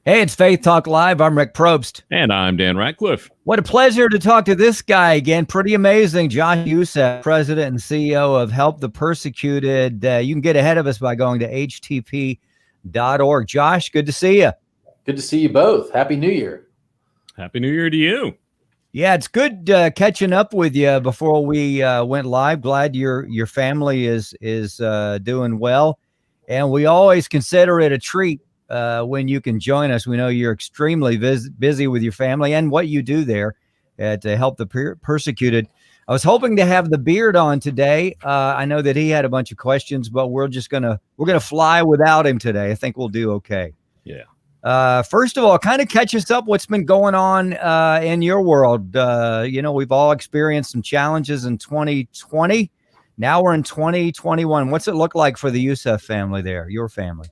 Hey, it's Faith Talk Live. I'm Rick Probst. And I'm Dan Ratcliffe. What a pleasure to talk to this guy again. Pretty amazing. Josh Yousef, President and CEO of Help the Persecuted. You can get ahead of us by going to htp.org. Josh, good to see you. Good to see you both. Happy New Year. Happy New Year to you. Yeah, it's good catching up with you before we went live. Glad your family is doing well. And we always consider it a treat when you can join us. We know you're extremely busy with your family and what you do there to help the persecuted. I was hoping to have the beard on today. I know that he had a bunch of questions, but we're gonna fly without him today. I think we'll do okay. Yeah. First of all, kind of catch us up. What's been going on in your world? We've all experienced some challenges in 2020. Now we're in 2021. What's it look like for the Yousef family there, your family?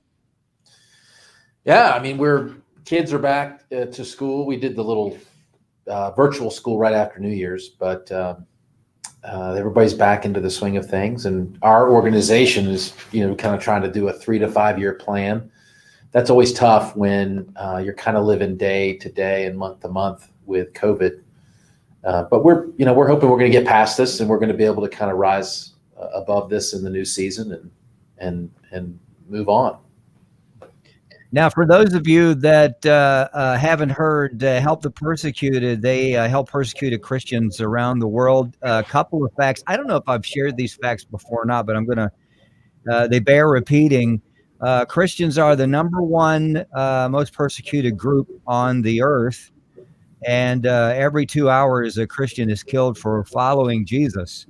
Yeah, I mean, kids are back to school. We did the little virtual school right after New Year's, but everybody's back into the swing of things. And our organization is, kind of trying to do a 3 to 5 year plan. That's always tough when you're kind of living day to day and month to month with COVID. But we're hoping we're going to get past this and we're going to be able to kind of rise above this in the new season and move on. Now, for those of you that haven't heard, Help the Persecuted, they help persecuted Christians around the world. A couple of facts. I don't know if I've shared these facts before or not, but they bear repeating. Christians are the number one most persecuted group on the earth. And every 2 hours, a Christian is killed for following Jesus.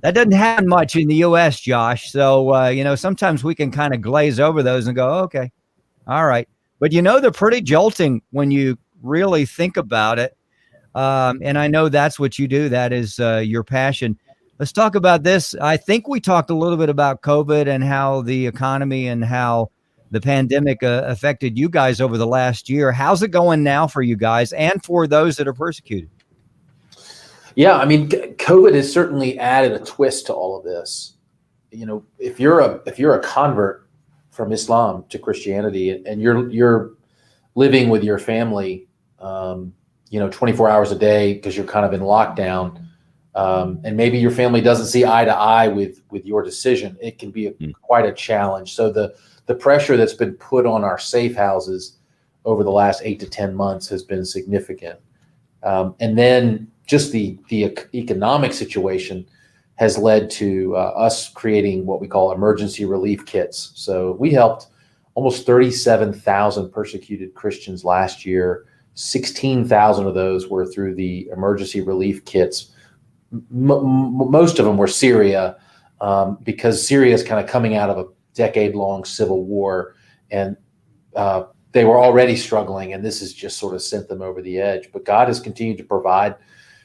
That doesn't happen much in the U.S., Josh. So, sometimes we can kind of glaze over those and go, okay, all right. But, they're pretty jolting when you really think about it. And I know that's what you do. That is your passion. Let's talk about this. I think we talked a little bit about COVID and how the economy and how the pandemic affected you guys over the last year. How's it going now for you guys and for those that are persecuted? Yeah, I mean, COVID has certainly added a twist to all of this. If you're a convert from Islam to Christianity and you're living with your family, 24 hours a day because you're kind of in lockdown, and maybe your family doesn't see eye to eye with your decision, it can be quite a challenge. So the pressure that's been put on our safe houses over the last 8 to 10 months has been significant. And then just the economic situation has led to us creating what we call emergency relief kits. So we helped almost 37,000 persecuted Christians last year. 16,000 of those were through the emergency relief kits. Most of them were Syria, because Syria is kind of coming out of a decade-long civil war, and they were already struggling, and this has just sort of sent them over the edge. But God has continued to provide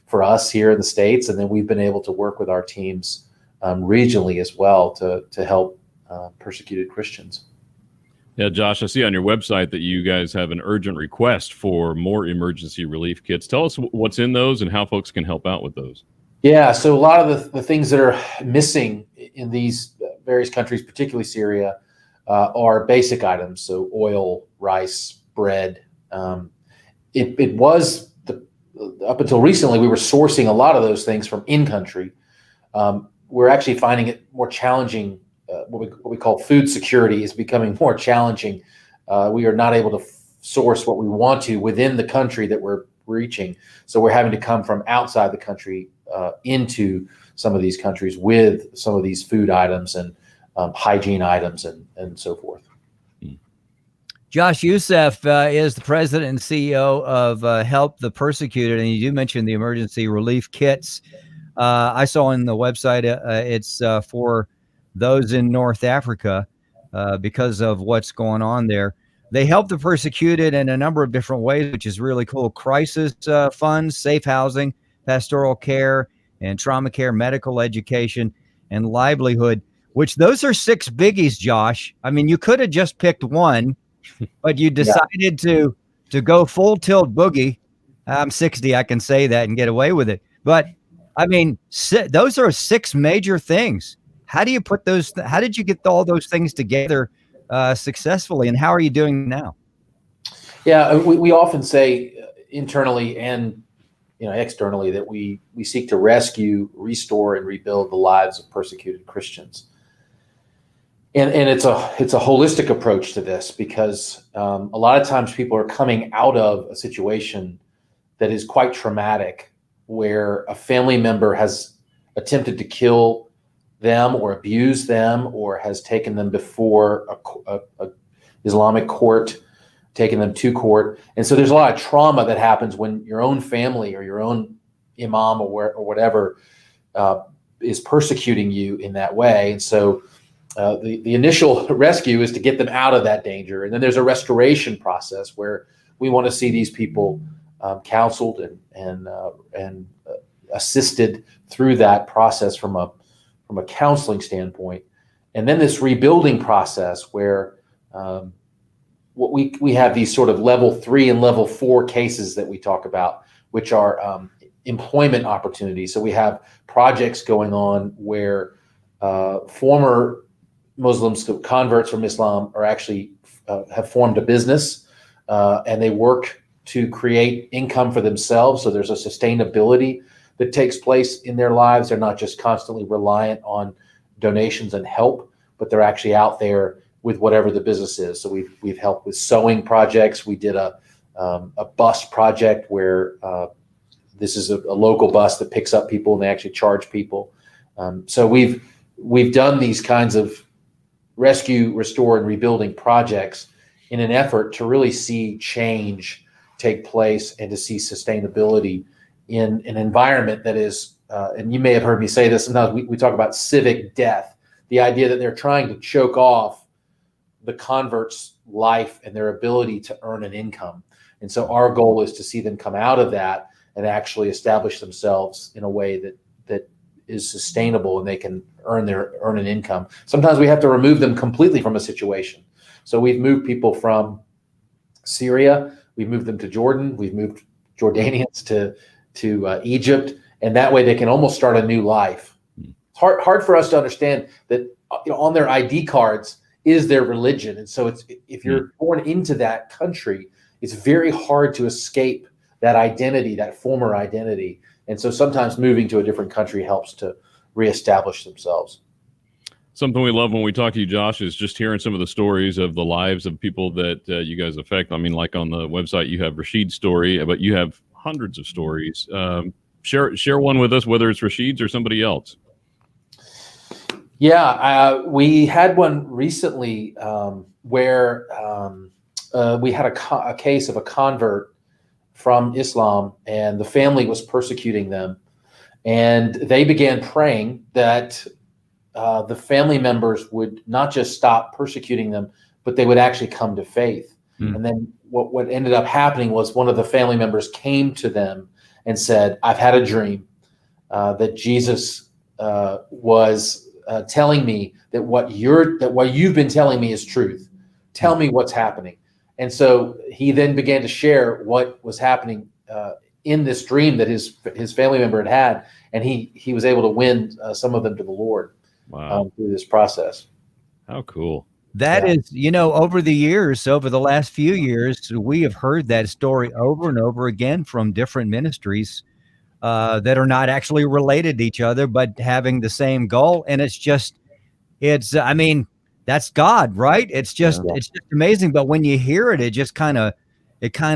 for us here in the States, and then we've been able to work with our teams regionally as well to help persecuted Christians. Yeah, Josh, I see on your website that you guys have an urgent request for more emergency relief kits. Tell us what's in those and how folks can help out with those. Yeah, so a lot of the things that are missing in these various countries, particularly Syria, are basic items. So oil, rice, bread. It was up until recently, we were sourcing a lot of those things from in-country. We're actually finding it more challenging. What we call food security is becoming more challenging. We are not able to source what we want to within the country that we're reaching. So we're having to come from outside the country into some of these countries with some of these food items and hygiene items and so forth. Josh Yousef is the president and CEO of Help the Persecuted, and you do mention the emergency relief kits. I saw on the website it's for those in North Africa because of what's going on there. They help the persecuted in a number of different ways, which is really cool. Crisis funds, safe housing, pastoral care, and trauma care, medical education, and livelihood, which those are 6 biggies, Josh. I mean, you could have just picked one, but you decided to go full tilt boogie. I'm 60, I can say that and get away with it. But I mean, those are 6 major things. How do you put those? How did you get all those things together successfully, and how are you doing now? Yeah, we often say internally and externally that we seek to rescue, restore, and rebuild the lives of persecuted Christians. And it's a holistic approach to this because a lot of times people are coming out of a situation that is quite traumatic, where a family member has attempted to kill them or abuse them, or has taken them before a Islamic court, taking them to court. And so there's a lot of trauma that happens when your own family or your own imam or whatever is persecuting you in that way. And so the initial rescue is to get them out of that danger. And then there's a restoration process where we want to see these people counseled and assisted through that process from a counseling standpoint. And then this rebuilding process where what we have these sort of level 3 and level 4 cases that we talk about, which are employment opportunities. So we have projects going on where former Muslims, converts from Islam, are actually have formed a business and they work to create income for themselves. So there's a sustainability that takes place in their lives. They're not just constantly reliant on donations and help, but they're actually out there with whatever the business is. So we've helped with sewing projects. We did a bus project where this is a local bus that picks up people and they actually charge people. So we've done these kinds of rescue, restore, and rebuilding projects in an effort to really see change take place and to see sustainability in an environment that is, and you may have heard me say this, sometimes we talk about civic death, the idea that they're trying to choke off the convert's life and their ability to earn an income. And so our goal is to see them come out of that and actually establish themselves in a way that is sustainable and they can earn an income. Sometimes we have to remove them completely from a situation. So we've moved people from Syria, we've moved them to Jordan, we've moved Jordanians to Egypt, and that way they can almost start a new life. It's hard for us to understand that on their ID cards is their religion. And so if you're born into that country, it's very hard to escape that identity, that former identity. And so sometimes moving to a different country helps to reestablish themselves. Something we love when we talk to you, Josh, is just hearing some of the stories of the lives of people that you guys affect. I mean, like on the website, you have Rashid's story, but you have hundreds of stories. Share one with us, whether it's Rashid's or somebody else. Yeah, we had one recently where we had a case of a convert from Islam, and the family was persecuting them. And they began praying that the family members would not just stop persecuting them, but they would actually come to faith. And then what ended up happening was one of the family members came to them and said, "I've had a dream that Jesus was telling me that what you've been telling me is truth. Tell me what's happening." And so he then began to share what was happening in this dream that his family member had, and he was able to win some of them to the Lord. Wow. Through this process. How cool. That is, over the years, over the last few years, we have heard that story over and over again from different ministries that are not actually related to each other, but having the same goal. And I mean, that's God, right? It's just amazing. But when you hear it, it kind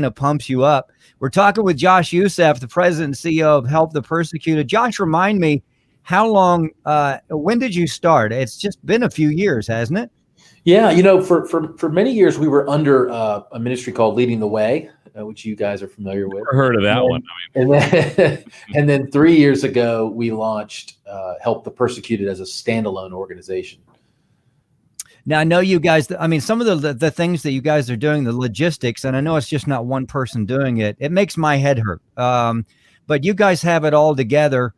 of pumps you up. We're talking with Josh Yousef, the president and CEO of Help the Persecuted. Josh, remind me, how long, when did you start? It's just been a few years, hasn't it? Yeah, for many years we were under a ministry called Leading the Way, which you guys are familiar with. Never heard of that one. And then 3 years ago we launched Help the Persecuted as a standalone organization. Now I know you guys. I mean, some of the things that you guys are doing, the logistics, and I know it's just not one person doing it. It makes my head hurt. But you guys have it all together.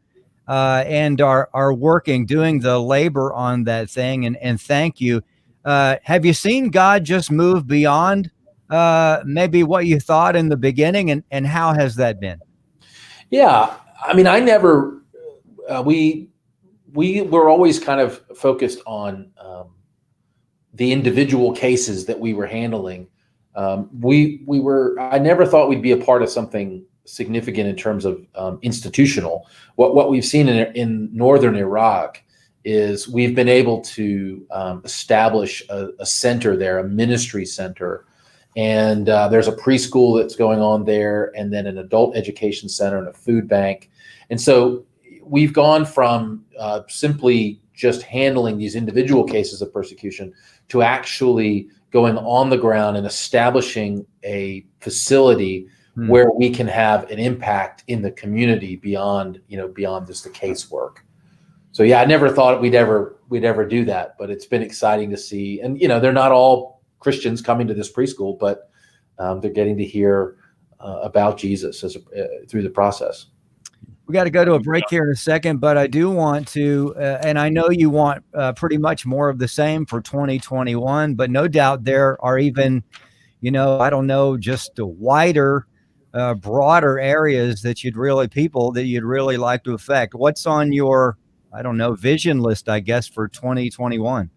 And are working, doing the labor on that thing. And thank you. Have you seen God just move beyond maybe what you thought in the beginning? And how has that been? Yeah, I mean, we were always kind of focused on the individual cases that we were handling I never thought we'd be a part of something significant in terms of institutional. What we've seen in northern Iraq is we've been able to establish a center there, a ministry center. And there's a preschool that's going on there, and then an adult education center and a food bank. And so we've gone from simply just handling these individual cases of persecution to actually going on the ground and establishing a facility where we can have an impact in the community beyond just the casework. So yeah, I never thought we'd ever do that, but it's been exciting to see. And they're not all Christians coming to this preschool, but they're getting to hear about Jesus through the process. We got to go to a break here in a second, but I do want to, and I know you want pretty much more of the same for 2021, but no doubt there are even, I don't know, just the wider, broader areas that you'd really like to affect. What's on your, I don't know, vision list, I guess, for 2021?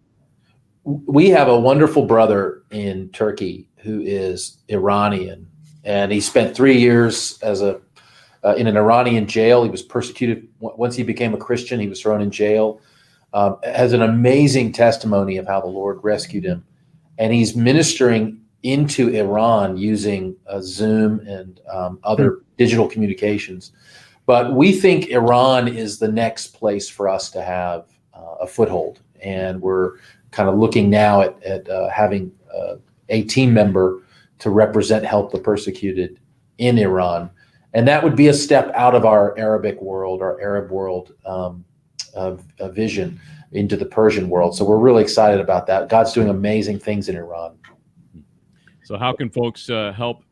We have a wonderful brother in Turkey who is Iranian, and he spent 3 years in an Iranian jail. He was persecuted. Once he became a Christian, he was thrown in jail. Has an amazing testimony of how the Lord rescued him. And he's ministering into Iran using Zoom and other digital communications. But we think Iran is the next place for us to have a foothold. And we're kind of looking now at having a team member to represent Help the Persecuted in Iran. And that would be a step out of our Arabic world, our Arab world vision into the Persian world. So we're really excited about that. God's doing amazing things in Iran. So how can folks help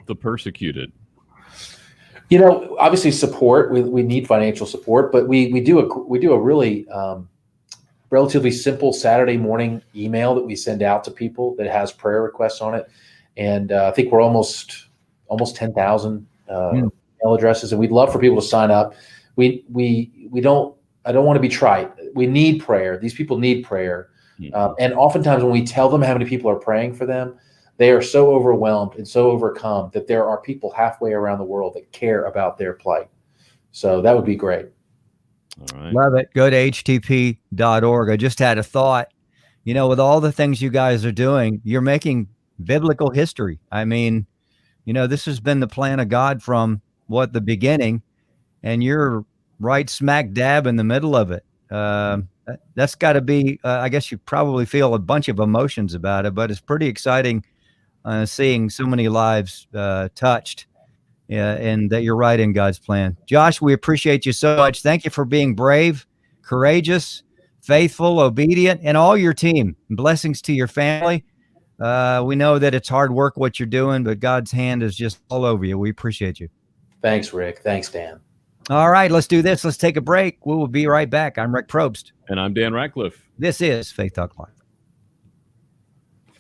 the persecuted? Obviously support. We need financial support, but we do a really relatively simple Saturday morning email that we send out to people that has prayer requests on it. And I think we're almost 10,000 email addresses, and we'd love for people to sign up. I don't want to be trite. We need prayer. These people need prayer. And oftentimes when we tell them how many people are praying for them, they are so overwhelmed and so overcome that there are people halfway around the world that care about their plight. So that would be great. All right. Love it. Go to htp.org. I just had a thought, with all the things you guys are doing, you're making biblical history. I mean, this has been the plan of God from the beginning, and you're right smack dab in the middle of it. That's got to be, I guess you probably feel a bunch of emotions about it, but it's pretty exciting seeing so many lives touched, and that you're right in God's plan. Josh, we appreciate you so much. Thank you for being brave, courageous, faithful, obedient, and all your team. Blessings to your family. We know that it's hard work what you're doing, but God's hand is just all over you. We appreciate you. Thanks, Rick. Thanks, Dan. All right, let's do this. Let's take a break. We will be right back. I'm Rick Probst. And I'm Dan Ratcliffe. This is Faith Talk Live.